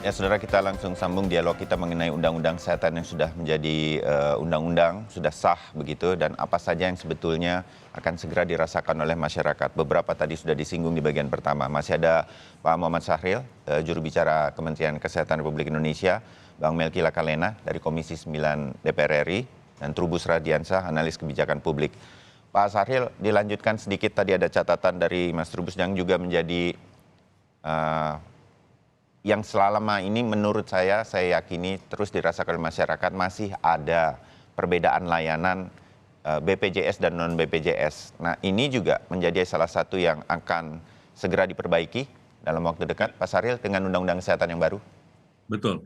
Ya, saudara, kita langsung sambung dialog kita mengenai undang-undang kesehatan yang sudah menjadi undang-undang, sudah sah begitu, dan apa saja yang sebetulnya akan segera dirasakan oleh masyarakat. Beberapa tadi sudah disinggung di bagian pertama. Masih ada Pak Muhammad Syahril, juru bicara Kementerian Kesehatan Republik Indonesia, Bang Melki Lakalena dari Komisi 9 DPR RI, dan Trubus Radiansah, analis kebijakan publik. Pak Syahril, dilanjutkan sedikit, tadi ada catatan dari Mas Trubus yang juga menjadi eh, yang selama ini menurut saya yakini terus dirasakan oleh masyarakat, masih ada perbedaan layanan BPJS dan non-BPJS. Nah, ini juga menjadi salah satu yang akan segera diperbaiki dalam waktu dekat, Pak Saril, dengan Undang-Undang Kesehatan yang baru. Betul.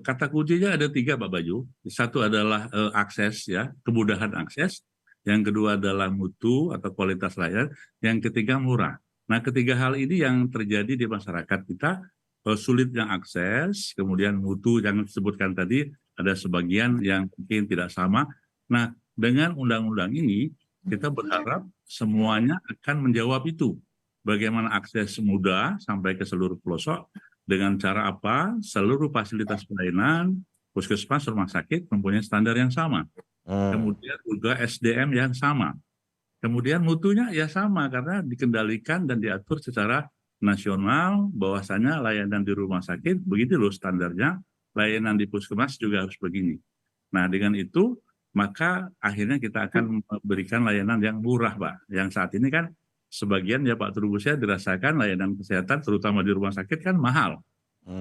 Kata kuncinya ada tiga, Pak Bayu. Satu adalah akses, ya, kemudahan akses. Yang kedua adalah mutu atau kualitas layanan. Yang ketiga murah. Nah, ketiga hal ini yang terjadi di masyarakat kita, sulitnya akses, kemudian mutu yang disebutkan tadi, ada sebagian yang mungkin tidak sama. Nah, dengan undang-undang ini, kita berharap semuanya akan menjawab itu. Bagaimana akses mudah sampai ke seluruh pelosok, dengan cara apa? Seluruh fasilitas pelayanan, puskesmas, rumah sakit mempunyai standar yang sama. Kemudian juga SDM yang sama. Kemudian mutunya ya sama karena dikendalikan dan diatur secara nasional, bahwasanya layanan di rumah sakit begitu loh standarnya, layanan di puskesmas juga harus begini. Nah, dengan itu maka akhirnya kita akan memberikan layanan yang murah, Pak. Yang saat ini kan sebagian ya Pak Trubus, ya, dirasakan layanan kesehatan terutama di rumah sakit kan mahal.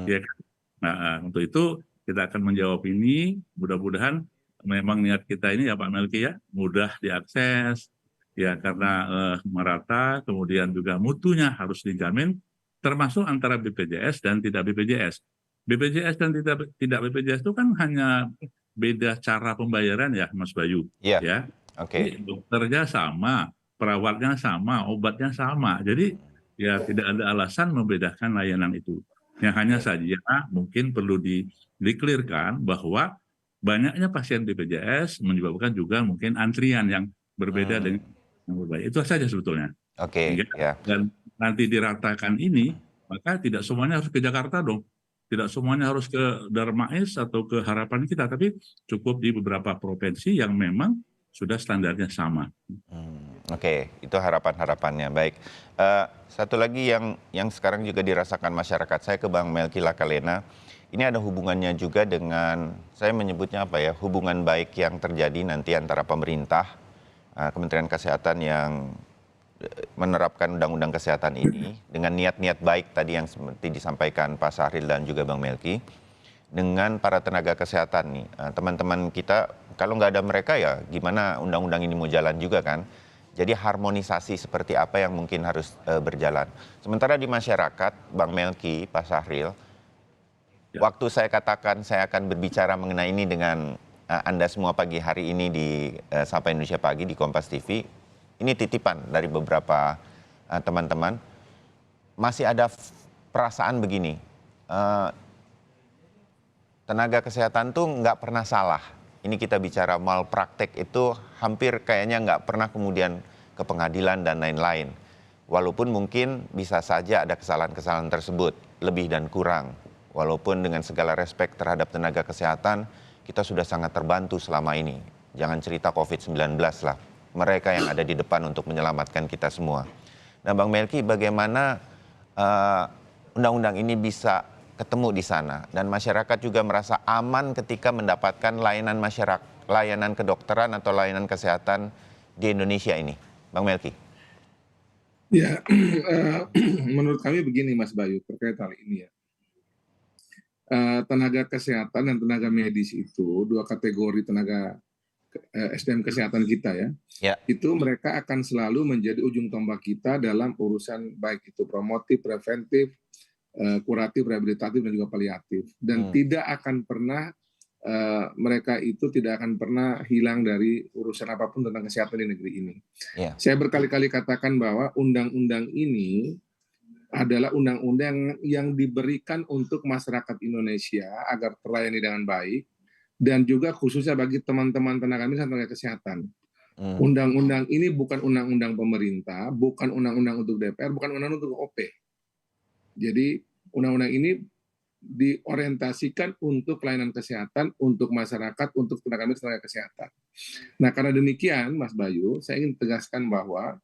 Ya kan? Nah, untuk itu kita akan menjawab ini. Mudah-mudahan memang niat kita ini ya Pak Melki, ya, mudah diakses, ya, karena merata, kemudian juga mutunya harus dijamin, termasuk antara BPJS dan tidak BPJS. BPJS dan tidak BPJS itu kan hanya beda cara pembayaran, ya Mas Bayu, Iya, ya. oke. Jadi dokternya sama, perawatnya sama, obatnya sama. Jadi ya tidak ada alasan membedakan layanan itu. Yang hanya saja mungkin perlu di-clear-kan bahwa banyaknya pasien BPJS menyebabkan juga mungkin antrian yang berbeda dengan yang berbeda. Itu saja sebetulnya. Oke, Sehingga ya. dan nanti diratakan ini, maka tidak semuanya harus ke Jakarta dong. Tidak semuanya harus ke Darmais atau ke Harapan Kita, tapi cukup di beberapa provinsi yang memang sudah standarnya sama. Oke, itu harapan-harapannya. Baik, satu lagi yang sekarang juga dirasakan masyarakat, saya ke Bang Melki Lakalena. Ini ada hubungannya juga dengan, saya menyebutnya apa ya, hubungan baik yang terjadi nanti antara pemerintah, Kementerian Kesehatan yang menerapkan Undang-Undang Kesehatan ini dengan niat-niat baik tadi yang seperti disampaikan Pak Sahril dan juga Bang Melki, dengan para tenaga kesehatan nih, teman-teman kita, kalau nggak ada mereka ya gimana undang-undang ini mau jalan juga kan. Jadi harmonisasi seperti apa yang mungkin harus berjalan. Sementara di masyarakat, Bang Melki, Pak Sahril, Ya. waktu saya katakan saya akan berbicara mengenai ini dengan Anda semua pagi hari ini di Sapa Indonesia Pagi di Kompas TV, ini titipan dari beberapa teman-teman. Masih ada perasaan begini, eh, tenaga kesehatan tuh nggak pernah salah. Ini kita bicara malpraktek itu hampir kayaknya nggak pernah kemudian ke pengadilan dan lain-lain. Walaupun mungkin bisa saja ada kesalahan-kesalahan tersebut, lebih dan kurang. Walaupun dengan segala respek terhadap tenaga kesehatan, kita sudah sangat terbantu selama ini. Jangan cerita COVID-19 lah. Mereka yang ada di depan untuk menyelamatkan kita semua. Nah, Bang Melki, bagaimana undang-undang ini bisa ketemu di sana dan masyarakat juga merasa aman ketika mendapatkan layanan kedokteran atau layanan kesehatan di Indonesia ini, Bang Melki? Ya, menurut kami begini Mas Bayu terkait hal ini, ya. Tenaga kesehatan dan tenaga medis itu dua kategori tenaga SDM kesehatan kita, ya. Ya. Itu mereka akan selalu menjadi ujung tombak kita dalam urusan baik itu promotif, preventif, kuratif, rehabilitatif, dan juga paliatif. Dan tidak akan pernah mereka itu tidak akan pernah hilang dari urusan apapun tentang kesehatan di negeri ini. Ya. Saya berkali-kali katakan bahwa undang-undang ini adalah undang-undang yang diberikan untuk masyarakat Indonesia agar terlayani dengan baik, dan juga khususnya bagi teman-teman tenaga medis dan tenaga kesehatan. Undang-undang ini bukan undang-undang pemerintah, bukan undang-undang untuk DPR, bukan undang-undang untuk OP. Jadi undang-undang ini diorientasikan untuk pelayanan kesehatan, untuk masyarakat, untuk tenaga medis, tenaga kesehatan. Nah, karena demikian, Mas Bayu, saya ingin tegaskan bahwa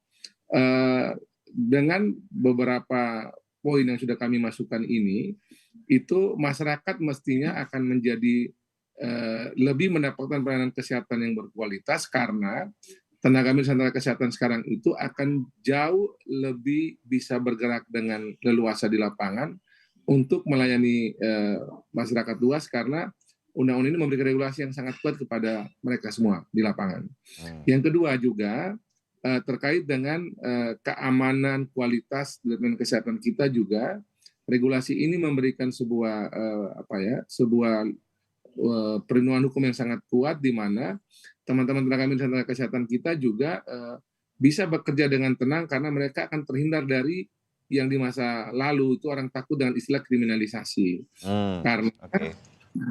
dengan beberapa poin yang sudah kami masukkan ini, itu masyarakat mestinya akan menjadi lebih mendapatkan pelayanan kesehatan yang berkualitas karena tenaga medis dan tenaga kesehatan sekarang itu akan jauh lebih bisa bergerak dengan leluasa di lapangan untuk melayani masyarakat luas karena undang-undang ini memberikan regulasi yang sangat kuat kepada mereka semua di lapangan. Yang kedua juga terkait dengan keamanan kualitas dan kesehatan kita juga regulasi ini memberikan sebuah perlindungan hukum yang sangat kuat di mana teman-teman tenaga medis dan tenaga kesehatan kita juga bisa bekerja dengan tenang karena mereka akan terhindar dari yang di masa lalu itu orang takut dengan istilah kriminalisasi. Karena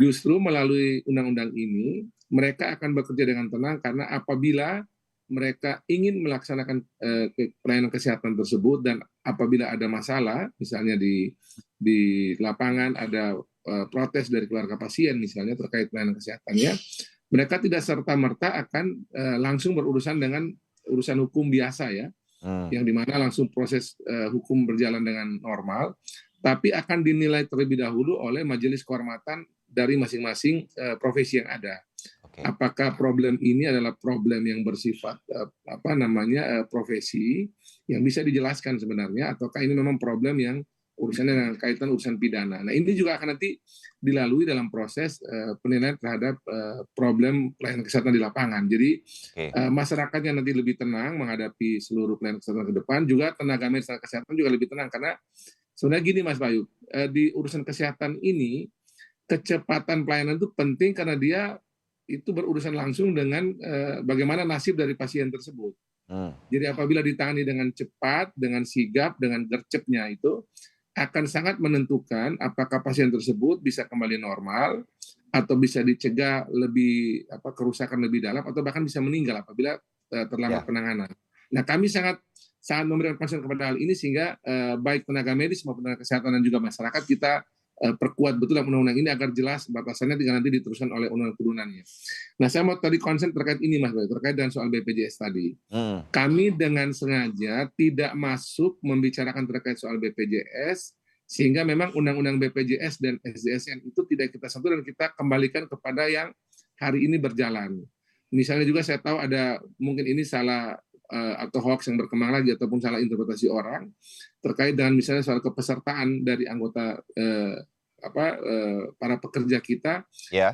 justru melalui undang-undang ini mereka akan bekerja dengan tenang karena apabila mereka ingin melaksanakan pelayanan kesehatan tersebut dan apabila ada masalah, misalnya di lapangan ada protes dari keluarga pasien misalnya terkait pelayanan kesehatannya, mereka tidak serta-merta akan langsung berurusan dengan urusan hukum biasa ya, yang dimana langsung proses hukum berjalan dengan normal, tapi akan dinilai terlebih dahulu oleh majelis kehormatan dari masing-masing profesi yang ada. Apakah problem ini adalah problem yang bersifat profesi yang bisa dijelaskan sebenarnya, ataukah ini memang problem yang urusannya dengan kaitan urusan pidana. Nah, ini juga akan nanti dilalui dalam proses penilaian terhadap problem pelayanan kesehatan di lapangan. Jadi masyarakatnya nanti lebih tenang menghadapi seluruh pelayanan kesehatan ke depan, juga tenaga medis dan kesehatan juga lebih tenang karena sebenarnya gini Mas Bayu, di urusan kesehatan ini kecepatan pelayanan itu penting karena dia itu berurusan langsung dengan bagaimana nasib dari pasien tersebut. Jadi apabila ditangani dengan cepat, dengan sigap, dengan gercepnya itu akan sangat menentukan apakah pasien tersebut bisa kembali normal atau bisa dicegah lebih kerusakan lebih dalam atau bahkan bisa meninggal apabila terlambat penanganan. Nah, kami sangat memberikan concern kepada hal ini sehingga baik tenaga medis maupun tenaga kesehatan dan juga masyarakat kita perkuat betul dalam undang-undang ini agar jelas batasannya tinggal nanti diteruskan oleh undang-undang turunannya. Nah, saya mau tadi konsen terkait ini Mas Bayu, terkait dengan soal BPJS tadi. Kami dengan sengaja tidak masuk membicarakan terkait soal BPJS sehingga memang undang-undang BPJS dan SDSN itu tidak kita sentuh dan kita kembalikan kepada yang hari ini berjalan. Misalnya juga saya tahu ada mungkin ini salah atau hoax yang berkembang lagi ataupun salah interpretasi orang terkait dengan misalnya soal kepesertaan dari anggota para pekerja kita,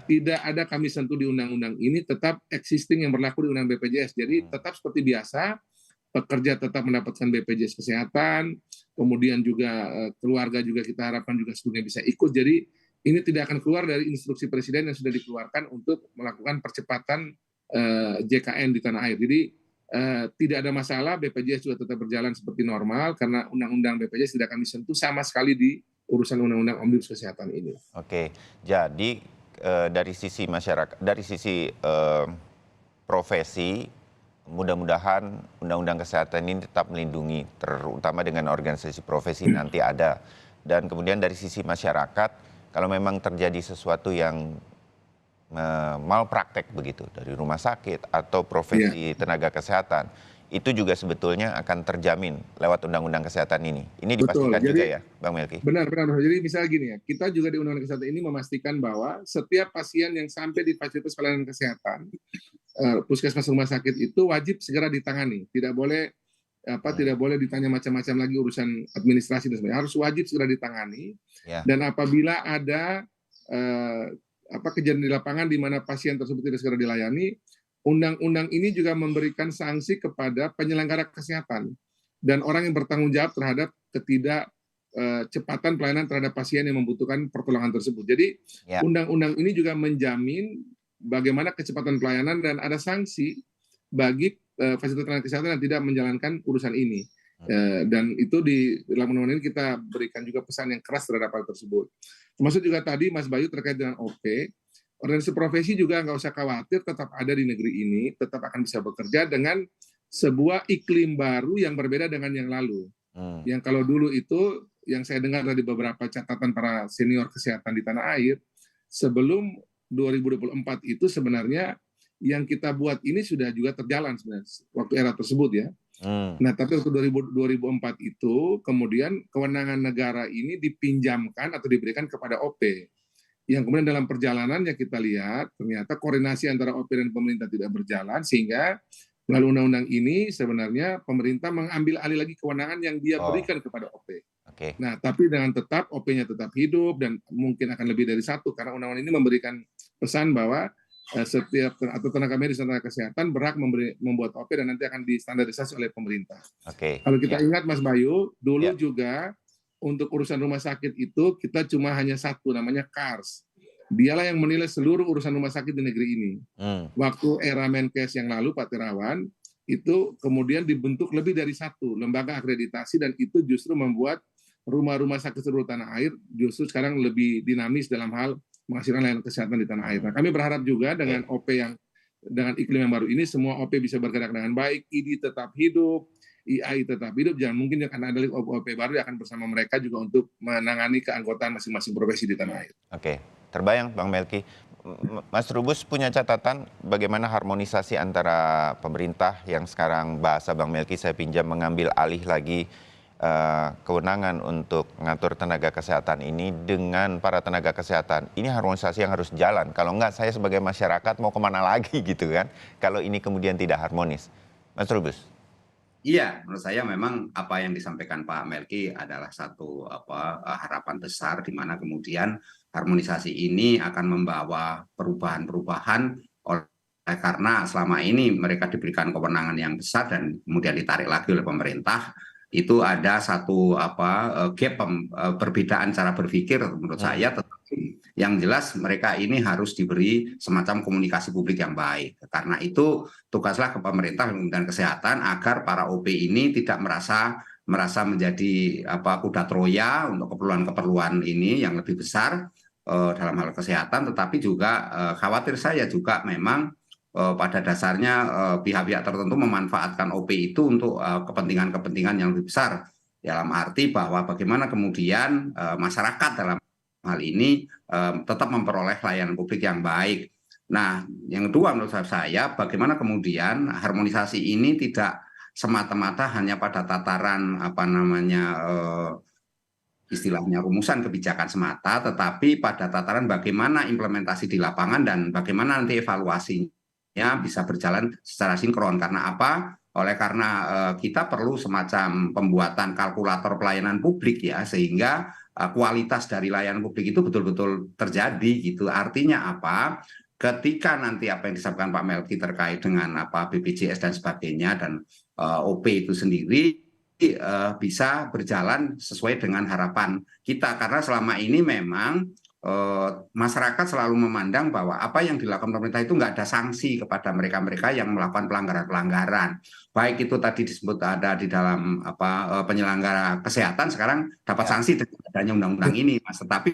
tidak ada kami sentuh di undang-undang ini, tetap existing yang berlaku di undang BPJS. Jadi tetap seperti biasa, pekerja tetap mendapatkan BPJS kesehatan, kemudian juga keluarga juga kita harapkan juga seluruhnya bisa ikut. Jadi ini tidak akan keluar dari instruksi presiden yang sudah dikeluarkan untuk melakukan percepatan JKN di tanah air. Jadi tidak ada masalah, BPJS juga tetap berjalan seperti normal karena undang-undang BPJS tidak kami sentuh sama sekali di urusan undang-undang omnibus kesehatan ini. Oke, jadi dari sisi masyarakat, dari sisi profesi, mudah-mudahan undang-undang kesehatan ini tetap melindungi, terutama dengan organisasi profesi nanti ada. Dan kemudian dari sisi masyarakat, kalau memang terjadi sesuatu yang malpraktek begitu dari rumah sakit atau profesi tenaga kesehatan, itu juga sebetulnya akan terjamin lewat undang-undang kesehatan ini. Ini dipastikan juga ya, Bang Melki? Benar. Jadi misalnya gini ya, kita juga di undang-undang kesehatan ini memastikan bahwa setiap pasien yang sampai di fasilitas pelayanan kesehatan, puskesmas rumah sakit itu wajib segera ditangani. Tidak boleh ditanya macam-macam lagi urusan administrasi dan sebagainya. Harus wajib segera ditangani. Dan apabila ada kejadian di lapangan di mana pasien tersebut tidak segera dilayani, undang-undang ini juga memberikan sanksi kepada penyelenggara kesehatan dan orang yang bertanggung jawab terhadap ketidakcepatan pelayanan terhadap pasien yang membutuhkan pertolongan tersebut. Jadi undang-undang ini juga menjamin bagaimana kecepatan pelayanan dan ada sanksi bagi fasilitas pelayanan kesehatan yang tidak menjalankan urusan ini. Dan itu di dalam undang-undang ini kita berikan juga pesan yang keras terhadap hal tersebut. Termasuk juga tadi Mas Bayu terkait dengan OP, organisasi profesi juga nggak usah khawatir, tetap ada di negeri ini, tetap akan bisa bekerja dengan sebuah iklim baru yang berbeda dengan yang lalu. Yang kalau dulu itu yang saya dengar dari beberapa catatan para senior kesehatan di tanah air, sebelum 2024 itu sebenarnya yang kita buat ini sudah juga terjalan sebenarnya waktu era tersebut ya. Nah, tapi waktu 2004 itu kemudian kewenangan negara ini dipinjamkan atau diberikan kepada OP. Yang kemudian dalam perjalanannya kita lihat ternyata koordinasi antara OP dan pemerintah tidak berjalan, sehingga melalui undang-undang ini sebenarnya pemerintah mengambil alih lagi kewenangan yang dia berikan kepada OP. Okay. Nah, tapi dengan tetap OP-nya tetap hidup dan mungkin akan lebih dari satu, karena undang-undang ini memberikan pesan bahwa setiap atau tenaga medis dan tenaga kesehatan berhak membuat OP dan nanti akan distandarisasi oleh pemerintah. Okay. Kalau kita ingat Mas Bayu, dulu juga untuk urusan rumah sakit itu kita cuma hanya satu, namanya KARS. Dialah yang menilai seluruh urusan rumah sakit di negeri ini. Waktu era Menkes yang lalu, Pak Terawan, itu kemudian dibentuk lebih dari satu lembaga akreditasi, dan itu justru membuat rumah-rumah sakit seluruh tanah air justru sekarang lebih dinamis dalam hal menghasilkan layanan kesehatan di tanah air. Nah, kami berharap juga dengan OP yang dengan iklim yang baru ini, semua OP bisa bergerak dengan baik, ID tetap hidup, IAI tetap hidup, jangan mungkin akan ada OP baru yang akan bersama mereka juga untuk menangani keanggotaan masing-masing profesi di tanah air. Oke, terbayang Bang Melki. Mas Trubus punya catatan bagaimana harmonisasi antara pemerintah yang sekarang bahasa Bang Melki saya pinjam mengambil alih lagi kewenangan untuk mengatur tenaga kesehatan ini dengan para tenaga kesehatan. Ini harmonisasi yang harus jalan. Kalau enggak, saya sebagai masyarakat mau kemana lagi gitu kan, kalau ini kemudian tidak harmonis. Mas Trubus. Iya, menurut saya memang apa yang disampaikan Pak Melki adalah satu harapan besar, di mana kemudian harmonisasi ini akan membawa perubahan-perubahan, karena selama ini mereka diberikan kewenangan yang besar dan kemudian ditarik lagi oleh pemerintah. Itu ada satu gap perbedaan cara berpikir menurut saya, tetapi yang jelas mereka ini harus diberi semacam komunikasi publik yang baik. Karena itu tugaslah ke pemerintah dan kesehatan agar para OP ini tidak merasa menjadi kuda Troya untuk keperluan-keperluan ini yang lebih besar dalam hal kesehatan, tetapi juga khawatir saya juga memang pada dasarnya pihak-pihak tertentu memanfaatkan OP itu untuk kepentingan-kepentingan yang lebih besar, dalam arti bahwa bagaimana kemudian masyarakat dalam hal ini tetap memperoleh layanan publik yang baik. Nah, yang kedua menurut saya, bagaimana kemudian harmonisasi ini tidak semata-mata hanya pada tataran istilahnya rumusan kebijakan semata, tetapi pada tataran bagaimana implementasi di lapangan dan bagaimana nanti evaluasinya bisa berjalan secara sinkron. Karena apa? Karena kita perlu semacam pembuatan kalkulator pelayanan publik ya, sehingga kualitas dari layanan publik itu betul-betul terjadi gitu. Artinya apa? Ketika nanti apa yang disampaikan Pak Melki terkait dengan BPJS dan sebagainya dan OP itu sendiri bisa berjalan sesuai dengan harapan kita, karena selama ini memang masyarakat selalu memandang bahwa apa yang dilakukan pemerintah itu nggak ada sanksi kepada mereka-mereka yang melakukan pelanggaran-pelanggaran. Baik itu tadi disebut ada di dalam penyelenggara kesehatan sekarang dapat sanksi dengan adanya undang-undang ini, Mas. Tetapi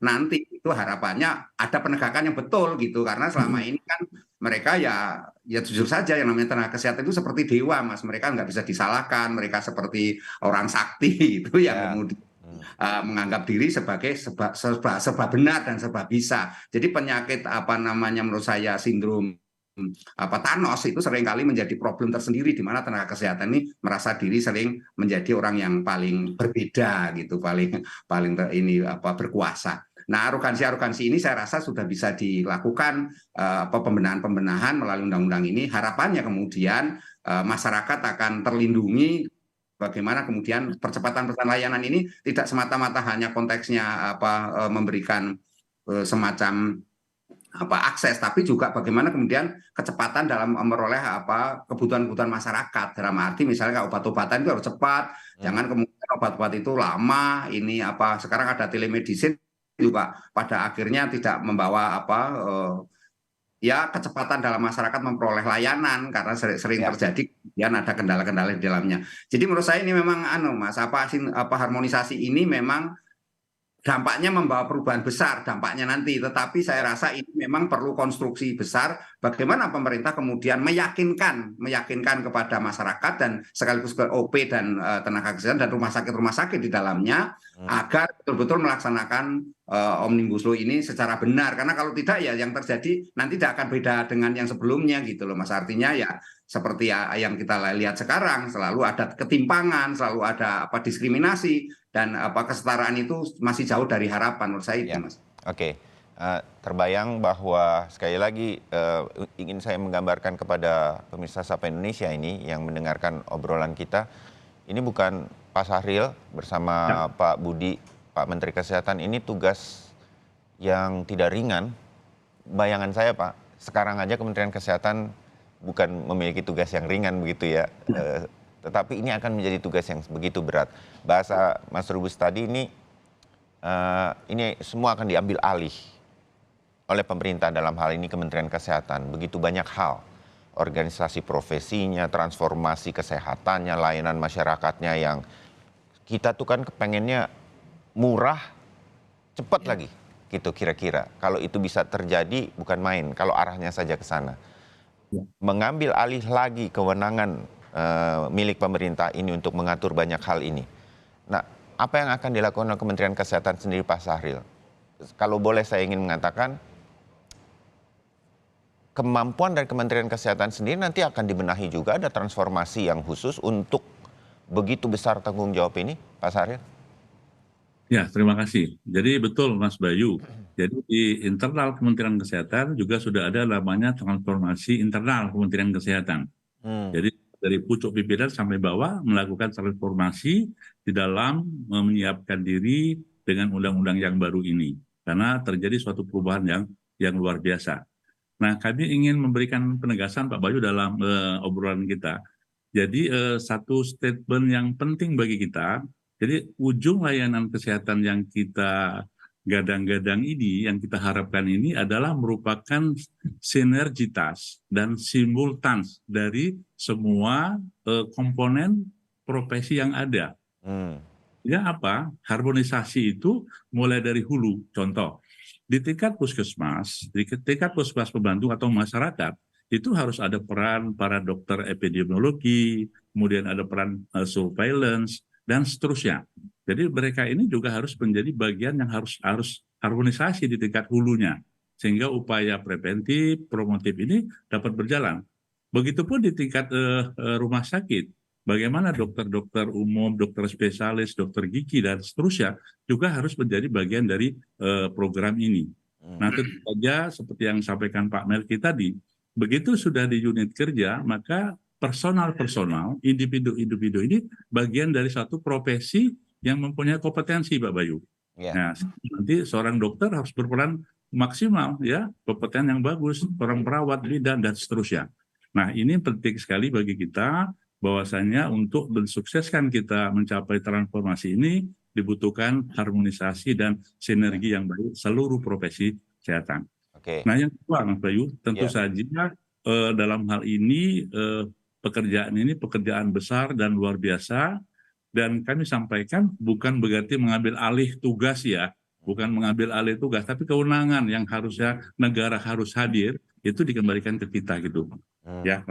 nanti itu harapannya ada penegakan yang betul gitu, karena selama ini kan mereka ya jujur saja yang namanya tenaga kesehatan itu seperti dewa, Mas. Mereka nggak bisa disalahkan, mereka seperti orang sakti itu yang kemudian menganggap diri sebagai serba benar dan serba bisa. Jadi penyakit menurut saya sindrom Thanos itu seringkali menjadi problem tersendiri, di mana tenaga kesehatan ini merasa diri sering menjadi orang yang paling berbeda gitu, paling berkuasa. Nah, arogansi ini saya rasa sudah bisa dilakukan pembenahan melalui undang-undang ini. Harapannya kemudian masyarakat akan terlindungi. Bagaimana kemudian percepatan layanan ini tidak semata-mata hanya konteksnya memberikan semacam akses, tapi juga bagaimana kemudian kecepatan dalam memperoleh kebutuhan-kebutuhan masyarakat. Dalam arti misalnya obat-obatan itu harus cepat, jangan kemudian obat-obat itu lama. Ini sekarang ada telemedicine juga pada akhirnya tidak membawa kecepatan dalam masyarakat memperoleh layanan, karena sering terjadi kemudian ada kendala-kendala di dalamnya. Jadi menurut saya ini memang Mas, harmonisasi ini memang dampaknya membawa perubahan besar dampaknya nanti, tetapi saya rasa ini memang perlu konstruksi besar bagaimana pemerintah kemudian meyakinkan kepada masyarakat dan sekaligus ke OP dan tenaga kesehatan dan rumah sakit di dalamnya agar betul-betul melaksanakan Omnibus Law ini secara benar, karena kalau tidak ya yang terjadi nanti tidak akan beda dengan yang sebelumnya gitu loh Mas. Artinya ya seperti yang kita lihat sekarang, selalu ada ketimpangan, selalu ada diskriminasi, dan kesetaraan itu masih jauh dari harapan menurut saya itu, Mas. Oke. Terbayang bahwa sekali lagi ingin saya menggambarkan kepada pemirsa Sapa Indonesia ini yang mendengarkan obrolan kita, ini bukan Pak Syahril bersama Pak Budi, Pak Menteri Kesehatan, ini tugas yang tidak ringan. Bayangan saya Pak, sekarang aja Kementerian Kesehatan bukan memiliki tugas yang ringan begitu ya, tetapi ini akan menjadi tugas yang begitu berat. Bahasa Mas Trubus tadi ini semua akan diambil alih oleh pemerintah, dalam hal ini Kementerian Kesehatan. Begitu banyak hal, organisasi profesinya, transformasi kesehatannya, layanan masyarakatnya yang kita tuh kan kepengennya murah, cepat lagi gitu kira-kira. Kalau itu bisa terjadi bukan main, kalau arahnya saja ke sana. Mengambil alih lagi kewenangan milik pemerintah ini untuk mengatur banyak hal ini. Nah, apa yang akan dilakukan oleh Kementerian Kesehatan sendiri Pak Syahril? Kalau boleh saya ingin mengatakan, kemampuan dari Kementerian Kesehatan sendiri nanti akan dibenahi juga, ada transformasi yang khusus untuk begitu besar tanggung jawab ini, Pak Syahril? Ya, terima kasih. Jadi betul Mas Bayu. Jadi di internal Kementerian Kesehatan juga sudah ada namanya transformasi internal Kementerian Kesehatan. Jadi dari pucuk pimpinan sampai bawah melakukan transformasi di dalam menyiapkan diri dengan undang-undang yang baru ini. Karena terjadi suatu perubahan yang luar biasa. Nah, kami ingin memberikan penegasan Pak Bayu dalam obrolan kita. Jadi satu statement yang penting bagi kita, jadi ujung layanan kesehatan yang kita gadang-gadang ini, yang kita harapkan ini adalah merupakan sinergitas dan simultans dari semua komponen profesi yang ada. Ya apa? Harmonisasi itu mulai dari hulu. Contoh, di tingkat puskesmas, di tingkat puskesmas pembantu atau masyarakat, itu harus ada peran para dokter epidemiologi, kemudian ada peran surveillance, dan seterusnya. Jadi mereka ini juga harus menjadi bagian yang harus harmonisasi di tingkat hulunya, sehingga upaya preventif, promotif ini dapat berjalan. Begitupun di tingkat rumah sakit, bagaimana dokter-dokter umum, dokter spesialis, dokter gigi, dan seterusnya juga harus menjadi bagian dari program ini. Nah, tentu saja seperti yang disampaikan Pak Melki tadi, begitu sudah di unit kerja, maka personal, individu-individu ini bagian dari satu profesi yang mempunyai kompetensi, Pak Bayu. Nah, nanti seorang dokter harus berperan maksimal, ya, kompeten yang bagus, seorang perawat, bidan, dan seterusnya. Nah, ini penting sekali bagi kita, bahwasanya untuk mensukseskan kita mencapai transformasi ini dibutuhkan harmonisasi dan sinergi yang baik seluruh profesi kesehatan. Nah, yang kedua, Mas Bayu, tentu saja dalam hal ini pekerjaan ini pekerjaan besar dan luar biasa, dan kami sampaikan bukan berarti mengambil alih tugas ya, bukan mengambil alih tugas, tapi kewenangan yang harusnya negara harus hadir itu dikembalikan ke kita gitu, ya.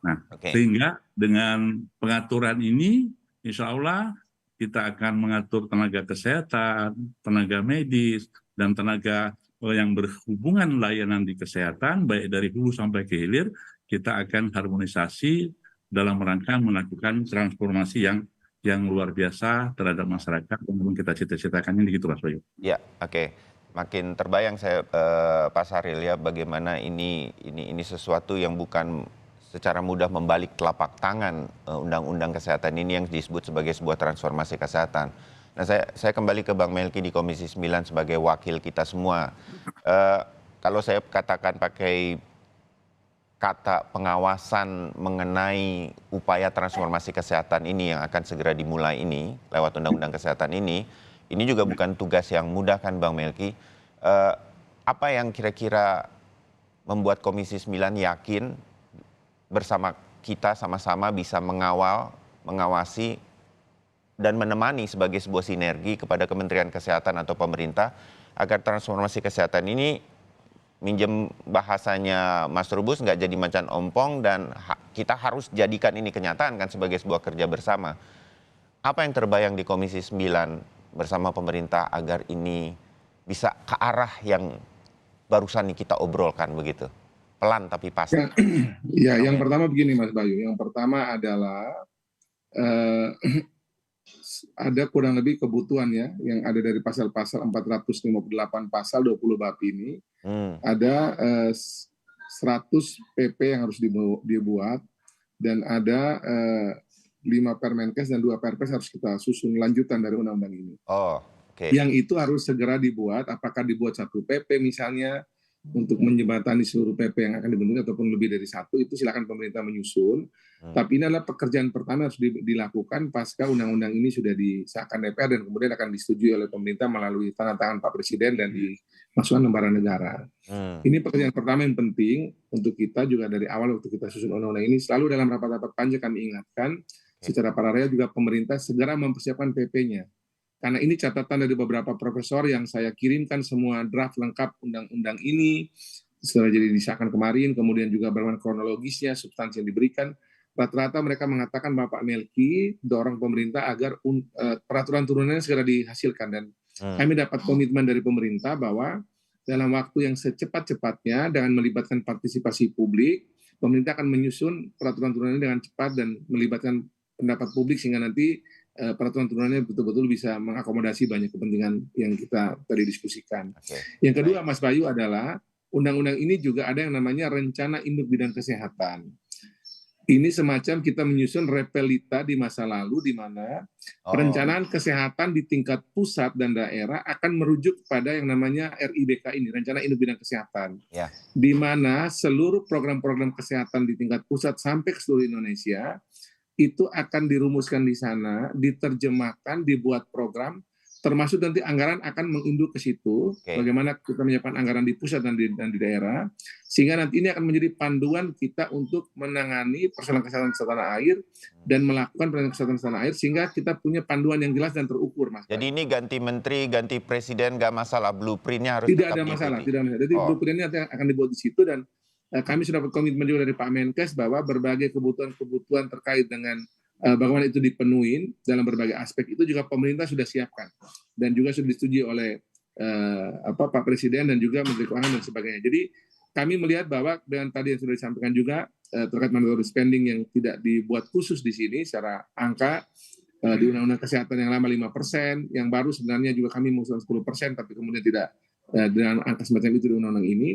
Nah, sehingga dengan pengaturan ini, insya Allah kita akan mengatur tenaga kesehatan, tenaga medis, dan tenaga yang berhubungan layanan di kesehatan, baik dari hulu sampai ke hilir, kita akan harmonisasi dalam rangka melakukan transformasi yang luar biasa terhadap masyarakat yang memang kita cita-citakan ini gitu, Mas Bayu. Ya, oke. Makin terbayang saya Pak Syahril ya, bagaimana ini sesuatu yang bukan secara mudah membalik telapak tangan undang-undang kesehatan ini yang disebut sebagai sebuah transformasi kesehatan. Nah, saya kembali ke Bang Melki di Komisi 9 sebagai wakil kita semua. Kalau saya katakan pakai kata pengawasan mengenai upaya transformasi kesehatan ini yang akan segera dimulai ini lewat undang-undang kesehatan ini juga bukan tugas yang mudah kan Bang Melki. Apa yang kira-kira membuat Komisi 9 yakin bersama kita sama-sama bisa mengawasi dan menemani sebagai sebuah sinergi kepada Kementerian Kesehatan atau pemerintah agar transformasi kesehatan ini, minjem bahasanya Mas Trubus, nggak jadi macan ompong dan kita harus jadikan ini kenyataan kan sebagai sebuah kerja bersama. Apa yang terbayang di Komisi 9 bersama pemerintah agar ini bisa ke arah yang barusan kita obrolkan begitu? Pelan tapi pasti. Ya, yang pertama begini Mas Bayu. Yang pertama adalah ada kurang lebih kebutuhan ya yang ada dari pasal-pasal 458 pasal 20 bab ini. Ada 100 PP yang harus dibuat dan ada 5 Permenkes dan 2 Perpres harus kita susun lanjutan dari undang-undang ini. Yang itu harus segera dibuat, apakah dibuat 1 PP misalnya untuk menjembatani seluruh PP yang akan dibentuk ataupun lebih dari 1, itu silakan pemerintah menyusun. Tapi ini adalah pekerjaan pertama harus dilakukan pasca undang-undang ini sudah disahkan DPR dan kemudian akan disetujui oleh pemerintah melalui tanda tangan Pak Presiden dan dimasukkan lembaran negara. Ini pekerjaan pertama yang penting untuk kita juga dari awal waktu kita susun undang-undang ini, selalu dalam rapat-rapat panja kami ingatkan secara paralel juga pemerintah segera mempersiapkan PP-nya. Karena ini catatan dari beberapa profesor yang saya kirimkan semua draft lengkap undang-undang ini, setelah jadi disahkan kemarin, kemudian juga bagaimana kronologisnya, substansi yang diberikan. Rata-rata mereka mengatakan Bapak Melki dorong pemerintah agar peraturan turunannya segera dihasilkan. Dan kami dapat komitmen dari pemerintah bahwa dalam waktu yang secepat-cepatnya dengan melibatkan partisipasi publik, pemerintah akan menyusun peraturan turunannya dengan cepat dan melibatkan pendapat publik sehingga nanti peraturan turunannya betul-betul bisa mengakomodasi banyak kepentingan yang kita tadi diskusikan. Yang kedua, Mas Bayu, adalah undang-undang ini juga ada yang namanya rencana induk bidang kesehatan. Ini semacam kita menyusun repelita di masa lalu di mana perencanaan kesehatan di tingkat pusat dan daerah akan merujuk pada yang namanya RIBK ini, rencana induk bidang kesehatan. Di mana seluruh program-program kesehatan di tingkat pusat sampai ke seluruh Indonesia itu akan dirumuskan di sana, diterjemahkan, dibuat program, termasuk nanti anggaran akan menginduk ke situ, bagaimana kita menyiapkan anggaran di pusat dan di daerah, sehingga nanti ini akan menjadi panduan kita untuk menangani persoalan kesehatan tanah air dan melakukan pelayanan kesehatan tanah air, sehingga kita punya panduan yang jelas dan terukur, Mas. Jadi ini ganti menteri, ganti presiden, nggak masalah, blueprintnya harus tidak ada masalah, tidak masalah. Jadi blueprintnya akan dibuat di situ dan kami sudah dapat komitmen juga dari Pak Menkes bahwa berbagai kebutuhan terkait dengan bagaimana itu dipenuhi dalam berbagai aspek itu juga pemerintah sudah siapkan dan juga sudah disetujui oleh Pak Presiden dan juga Menteri Keuangan dan sebagainya. Jadi kami melihat bahwa dengan tadi yang sudah disampaikan juga terkait mandatory spending yang tidak dibuat khusus di sini secara angka di Undang-Undang Kesehatan yang lama 5%, yang baru sebenarnya juga kami mengusulkan 10%, tapi kemudian tidak dengan angka semacam itu di undang-undang ini.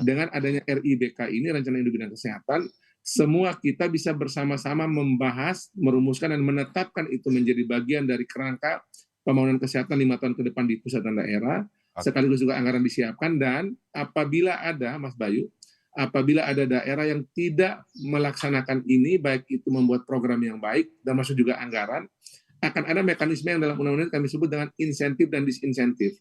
Dengan adanya RIBK ini, rencana induk bidang kesehatan, semua kita bisa bersama-sama membahas, merumuskan dan menetapkan itu menjadi bagian dari kerangka pembangunan kesehatan 5 tahun ke depan di pusat dan daerah, sekaligus juga anggaran disiapkan. Dan apabila ada, Mas Bayu, apabila ada daerah yang tidak melaksanakan ini, baik itu membuat program yang baik dan masuk juga anggaran, akan ada mekanisme yang dalam undang-undang kami sebut dengan insentif dan disinsentif.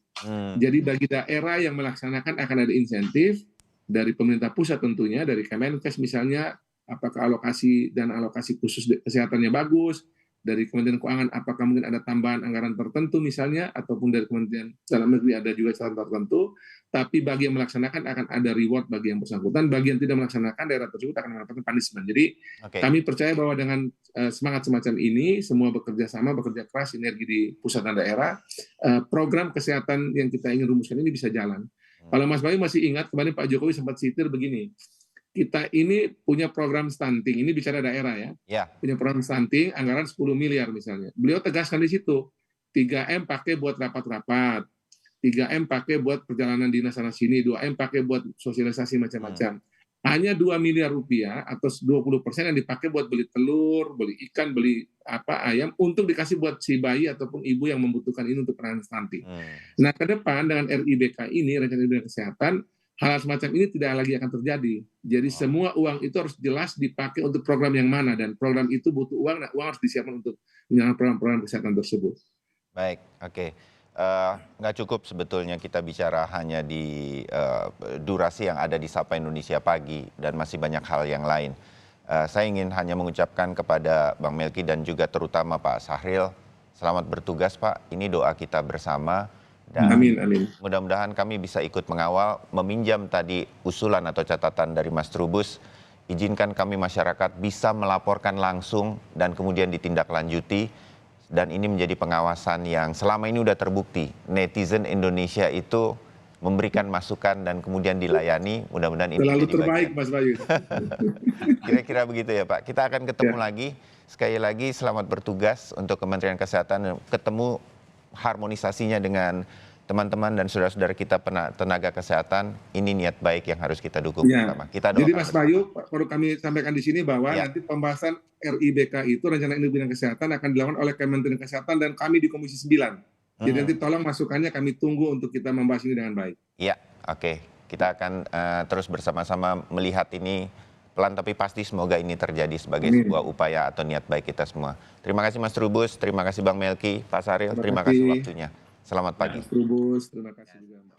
Jadi bagi daerah yang melaksanakan akan ada insentif dari pemerintah pusat tentunya, dari Kemenkes misalnya, apakah alokasi dan alokasi khusus kesehatannya bagus, dari Kementerian Keuangan apakah mungkin ada tambahan anggaran tertentu misalnya, ataupun dari Kementerian Dalam Negeri ada juga catatan tertentu, tapi bagi yang melaksanakan akan ada reward bagi yang bersangkutan, bagi yang tidak melaksanakan daerah tersebut akan mendapatkan punishment. Jadi kami percaya bahwa dengan semangat semacam ini, semua bekerja sama, bekerja keras, sinergi di pusat dan daerah, program kesehatan yang kita ingin rumuskan ini bisa jalan. Kalau Mas Bayu masih ingat, kemarin Pak Jokowi sempat sitir begini, kita ini punya program stunting, ini bicara daerah ya, punya program stunting, anggaran 10 miliar misalnya. Beliau tegaskan di situ, 3M pakai buat rapat-rapat, 3M pakai buat perjalanan dinas sana-sini, 2M pakai buat sosialisasi macam-macam. Hanya 2 miliar rupiah atau 20% yang dipakai buat beli telur, beli ikan, beli ayam, untuk dikasih buat si bayi ataupun ibu yang membutuhkan ini untuk penanganan stunting. Nah, ke depan dengan RIBK ini, rencana induk kesehatan, hal semacam ini tidak lagi akan terjadi. Jadi semua uang itu harus jelas dipakai untuk program yang mana, dan program itu butuh uang, nah uang harus disiapkan untuk menjalankan program-program kesehatan tersebut. Baik, oke. Nggak cukup sebetulnya kita bicara hanya di durasi yang ada di Sapa Indonesia Pagi, dan masih banyak hal yang lain. Saya ingin hanya mengucapkan kepada Bang Melki dan juga terutama Pak Sahril, Selamat bertugas Pak, ini doa kita bersama. Dan Amin, amin. mudah-mudahan kami bisa ikut mengawal, meminjam tadi usulan atau catatan dari Mas Trubus. Izinkan kami masyarakat bisa melaporkan langsung dan kemudian ditindaklanjuti. Dan ini menjadi pengawasan yang selama ini sudah terbukti. Netizen Indonesia itu memberikan masukan dan kemudian dilayani. Mudah-mudahan ini Selalu menjadi terbaik, bagian. Mas Bayu. Kira-kira begitu ya Pak. Kita akan ketemu Ya. lagi. Sekali lagi selamat bertugas untuk Kementerian Kesehatan. Ketemu harmonisasinya dengan teman-teman dan saudara-saudara kita tenaga kesehatan. Ini niat baik yang harus kita dukung Ya. bersama. Kita Jadi doakan Mas bersama. Bayu, perlu kami sampaikan di sini bahwa Ya. nanti pembahasan RIBK itu, Rencana Induk Bidang Kesehatan, akan dilakukan oleh Kementerian Kesehatan dan kami di Komisi 9. Jadi nanti tolong masukannya kami tunggu untuk kita membahas ini dengan baik. Ya, oke. Kita akan terus bersama-sama melihat ini pelan tapi pasti semoga ini terjadi sebagai Amin. sebuah upaya atau niat baik kita semua. Terima kasih Mas Trubus, terima kasih Bang Melki, Pak Saril, Terima terima kasih kasih. waktunya. Selamat pagi. Mas Trubus, terima kasih juga.